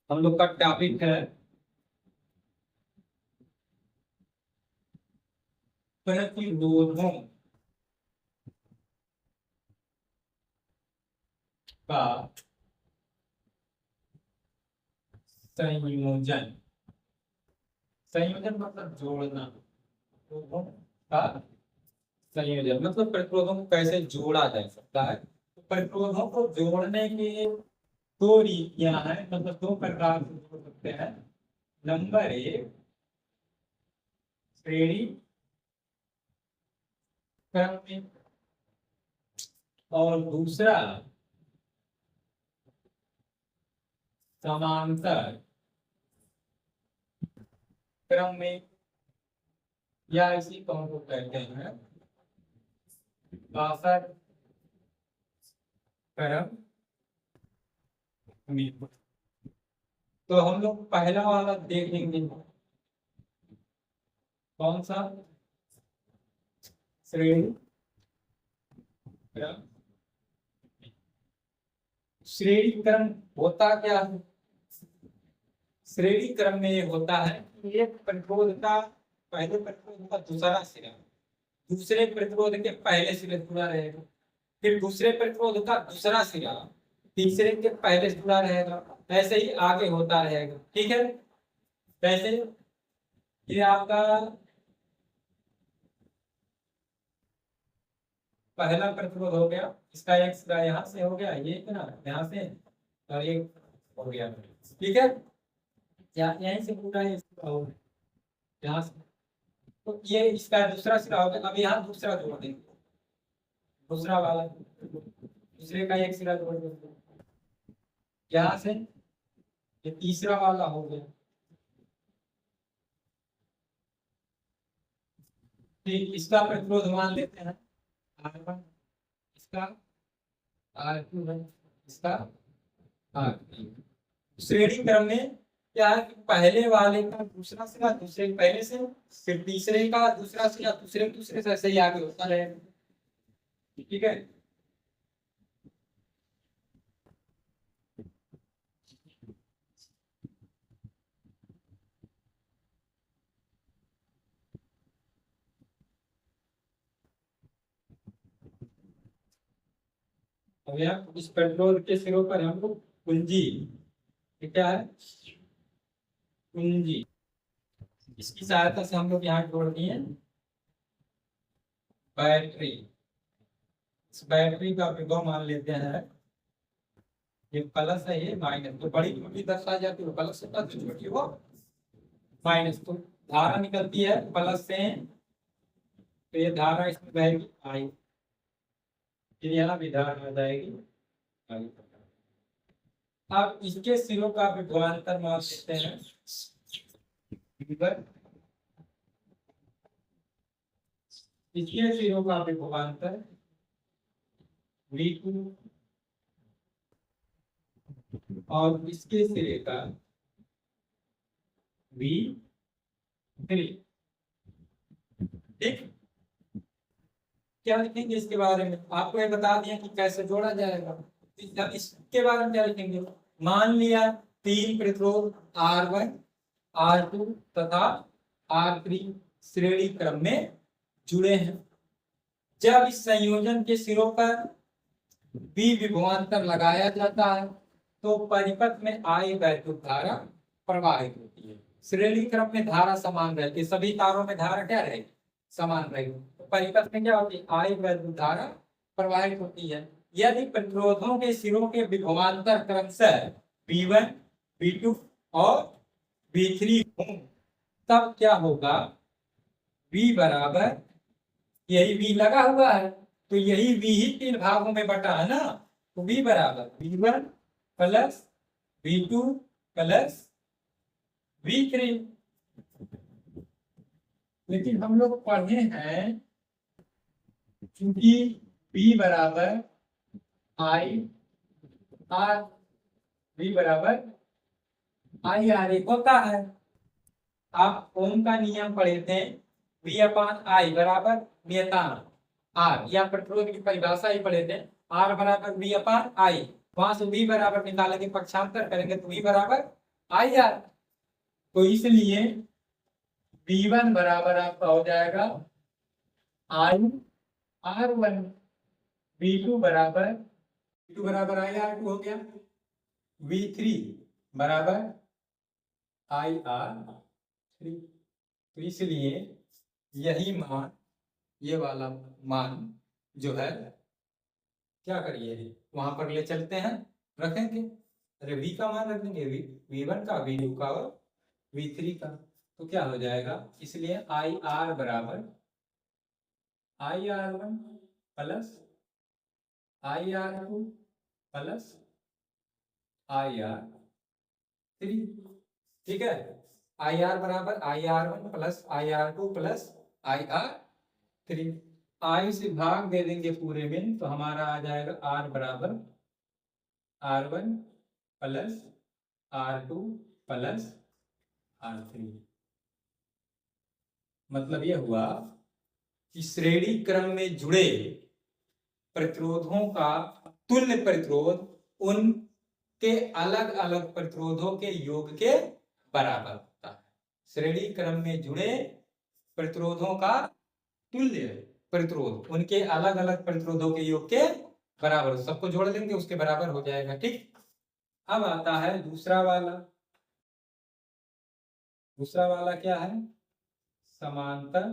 हम लोग का टॉपिक है प्रतिरोधों का संयोजन। संयोजन मतलब जोड़ना। प्रतिरोधों का संयोजन मतलब प्रतिरोधों को कैसे जोड़ा जा सकता है। तो प्रतिरोधों को जोड़ने के दो रीतियां हैं, मतलब दो प्रकार से जोड़ सकते हैं। नंबर एक, श्रेणी क्रम में, और दूसरा समांतर क्रम में, या इसी को हम लोग कहते हैं बासठ क्रम में। तो हम लोग पहला वाला देखेंगे, कौन सा? श्रेणी क्रम। श्रेणी क्रम होता क्या है? श्रेणी क्रम में ये होता है कि एक प्रतिरोध का पहले प्रतिरोध का दूसरा सिरा दूसरे प्रतिरोध के पहले सिरे से जुड़ा रहेगा, फिर दूसरे प्रतिरोध का दूसरा सिरा तीसरे के पहले से जुड़ा रहेगा, ऐसे ही आगे होता रहेगा। ठीक है, वैसे ये आपका पहला प्रतिरोध हो गया, इसका एक सिरा यहाँ से हो गया, ये ना यहाँ से, और एक हो गया। ठीक है, यहीं से पूरा यहाँ से, तो ये इसका दूसरा सिरा हो गया। अब यहाँ दूसरा जोड़ देंगे, दूसरा वाला दूसरे का एक सिरा जोड़ देंगे, यहाँ से ये तीसरा वाला हो गया। ठीक, इसका प्रतिरोध मान लेते हैं R1, इसका R2 है, इसका R3। श्रेणी क्रम में क्या है कि पहले वाले का दूसरा सिरा दूसरे के पहले से, फिर तीसरे का दूसरा सिरा दूसरे से, ऐसे ही आगे होता रहेगा। ठीक है, अब यहाँ इस पेट्रोल के सिरों पर हम लोग कुंजी, क्या है कुंजी, इसकी सहायता से हम लोग यहाँ जोड़ दिए बैटरी। इस बैटरी का विभव मान लेते हैं, ये प्लस है, ये माइनस। तो बड़ी छोटी दर्शा जाती है प्लस होता है, तो छोटी वो माइनस। तो धारा निकलती है प्लस से, तो ये धारा इसमें बहेगी आई, फिर यहाँ भी धारा आ जाएगी आई। अब इसके सिरों का विभवांतर मान लेते हैं V1, इसके सिरों का विभवांतर V2, और इसके सिरे का V3। ठीक, क्या लिखेंगे इसके बारे में? आपको ये बता दिया कि कैसे जोड़ा जाएगा। इसके बारे में क्या लिखेंगे? मान लिया तीन प्रतिरोध R1, R2 तथा R3 श्रेणी क्रम में जुड़े हैं। जब इस संयोजन के सिरों पर V विभवांतर लगाया जाता है तो परिपथ में I वैद्युत धारा प्रवाहित होती है। श्रेणी क्रम में धारा समान रहती है, सभी तारों में धारा क्या रहेगी? समान रहेगी। तो परिपथ में क्या होती है? I वैद्युत धारा प्रवाहित होती है। यदि प्रतिरोधों के सिरों के विभवांतर क्रमशः V1, V2 और V3 हों, तब क्या होगा? V बराबर, यही V लगा हुआ है तो यही V ही तीन भागों में बटा है ना, तो V बराबर V1 plus V2 plus V3। लेकिन हम लोग पढ़े हैं क्योंकि V बराबर I R, V बराबर I R एक होता है। आप ओम का नियम पढ़े थे, V अपान I बराबर नियतांक R, या प्रतिरोध की परिभाषा ही पढ़े थे, R बराबर V अपान I। वहां से V बराबर निकालेंगे, पक्षांतर करेंगे तो V बराबर आई आर। तो इसलिए V1 बराबर आपका हो जाएगा आई आर वन, V2 बराबर आई आर टू हो गया, V3 बराबर आई आर थ्री। तो इसलिए यही मान, ये वाला मान जो है क्या करिए वहां पर ले चलते हैं, रखेंगे। अरे V का मान रख देंगे, V1 का, V2 का और V3 का। तो क्या हो जाएगा, इसलिए आई आर बराबर I R one plus I R two plus I R three. ठीक है, आई आर बराबर I R one plus I R two plus I R three. I से भाग दे देंगे पूरे में, तो हमारा आ जाएगा आर बराबर R one plus R two plus R three. मतलब यह हुआ कि श्रेणी क्रम में जुड़े प्रतिरोधों का तुल्य प्रतिरोध उनके अलग अलग प्रतिरोधों के योग के बराबर होता है। श्रेणी क्रम में जुड़े प्रतिरोधों का तुल्य प्रतिरोध उनके अलग अलग प्रतिरोधों के योग के बराबर, सबको जोड़ लेंगे उसके बराबर हो जाएगा। ठीक, अब आता है दूसरा वाला। दूसरा वाला क्या है, समांतर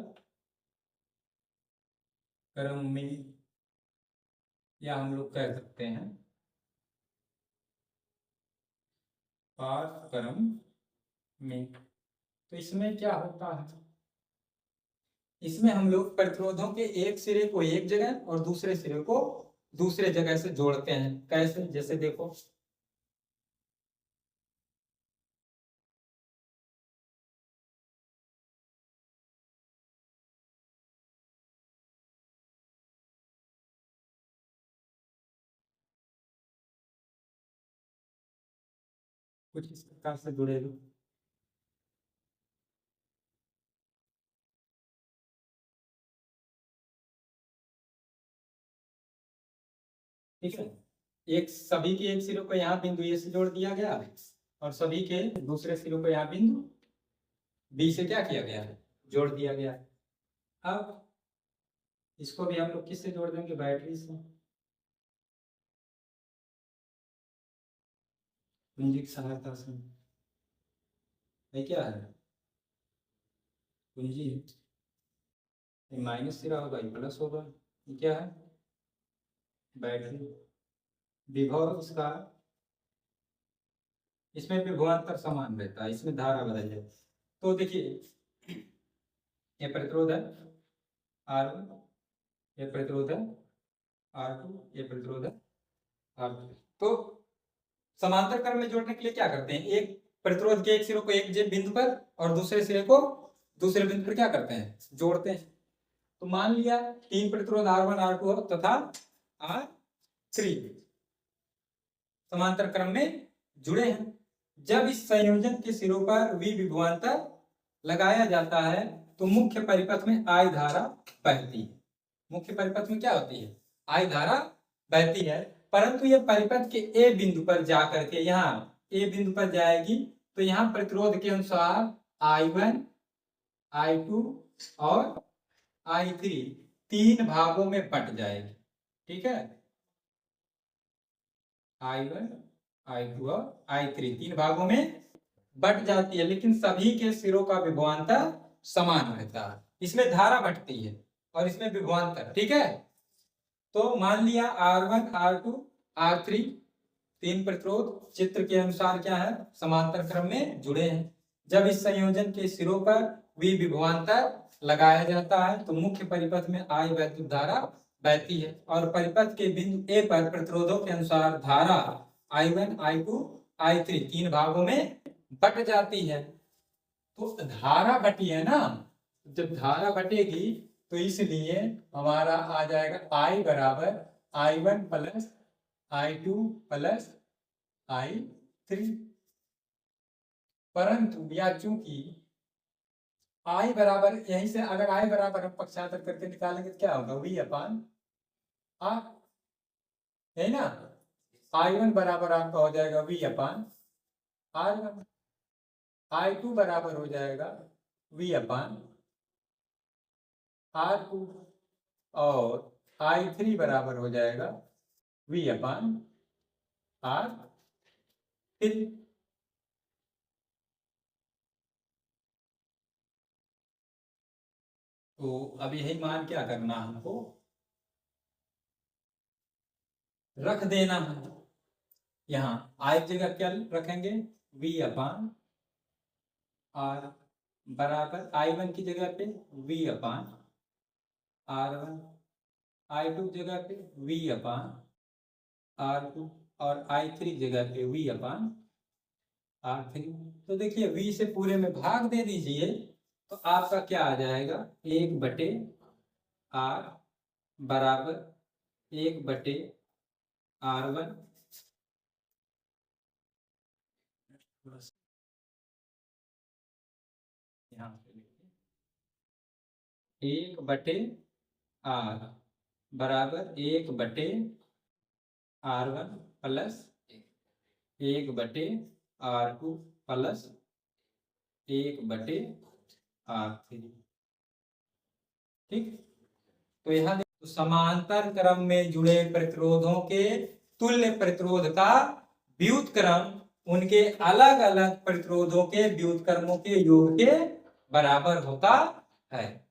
क्रम में, या हम लोग कह सकते हैं पाठ क्रम में। तो इसमें क्या होता है, इसमें हम लोग प्रतिरोधों के एक सिरे को एक जगह और दूसरे सिरे को दूसरे जगह से जोड़ते हैं। कैसे, जैसे देखो कुछ इस प्रकार से जुड़ेगा। ठीक है, एक सभी के एक सिरों को यहाँ बिंदु ए से जोड़ दिया गया और सभी के दूसरे सिरों को यहाँ बिंदु बी से क्या किया गया है, जोड़ दिया गया। अब इसको भी हम लोग किससे जोड़ देंगे, बैटरी से, कुंजी की सहायता से। ये क्या है, कुंजी माइनस सिरा होगा, ये प्लस होगा। ये क्या है, बैटरी। विभव इसका, इसमें विभवांतर समान रहता है, इसमें धारा बदल जाए। तो देखिए ये प्रतिरोध है R1, ये प्रतिरोध है R2, ये प्रतिरोध है R3। तो समांतर क्रम में जोड़ने के लिए क्या करते हैं, एक प्रतिरोध के एक सिरे को एक बिंदु पर और दूसरे सिरे को दूसरे बिंदु पर क्या करते हैं, जोड़ते हैं। तो मान लिया तीन प्रतिरोध R1 R2 तथा R3 समांतर क्रम में जुड़े हैं। जब इस संयोजन के सिरों पर विभवांतर लगाया जाता है तो मुख्य परिपथ में I धारा बहती है। मुख्य परिपथ में क्या होती है, I धारा बहती है, परंतु यह परिपथ के ए बिंदु पर जाकर के, यहाँ ए बिंदु पर जाएगी तो यहाँ प्रतिरोध के अनुसार I1, I2 और I3 तीन भागों में बट जाएगी। ठीक है, I1, I2 और I3 तीन भागों में बट जाती है, लेकिन सभी के सिरों का विभवांतर समान रहता है। इसमें धारा बटती है और इसमें विभवांतर। ठीक है, तो मान लिया R1, R2, R3 तीन प्रतिरोध चित्र के अनुसार क्या है, समांतर क्रम में जुड़े हैं। जब इस संयोजन के सिरों पर विभवांतर लगाया जाता है तो मुख्य परिपथ में I वैद्युत धारा बहती है और परिपथ के बिंदु ए पर प्रतिरोधों के अनुसार धारा I1, I2, I3 तीन भागों में बट जाती है। तो धारा बटी है ना, जब धारा बटेगी तो इसलिए हमारा आ जाएगा I बराबर I1 plus I2 plus I3। परंतु या चूंकि I बराबर, यहीं से अगर I बराबर हम पक्षांतर करके निकालेंगे तो क्या होगा, V अपान R, है ना। I1 बराबर आपका हो जाएगा V अपान R1। I2 बराबर हो जाएगा V अपान R2 और I3 बराबर हो जाएगा V अपान R3। तो अब यही मान क्या करना हमको रख देना है। यहाँ I की जगह क्या रखेंगे V अपान R बराबर I1 की जगह पे V अपान R1, I2 जगह पे V अपान R2 और I3 जगह पे V अपान R3। तो देखिए V से पूरे में भाग दे दीजिए तो आपका क्या आ जाएगा 1/R बराबर 1/R1 यहाँ पे लिखिए 1/R बराबर 1/R1 plus 1/R2 plus 1/R3। ठीक, तो यहाँ तो समांतर क्रम में जुड़े प्रतिरोधों के तुल्य प्रतिरोध का व्युत्क्रम उनके अलग अलग प्रतिरोधों के व्युत्क्रमों के योग के बराबर होता है।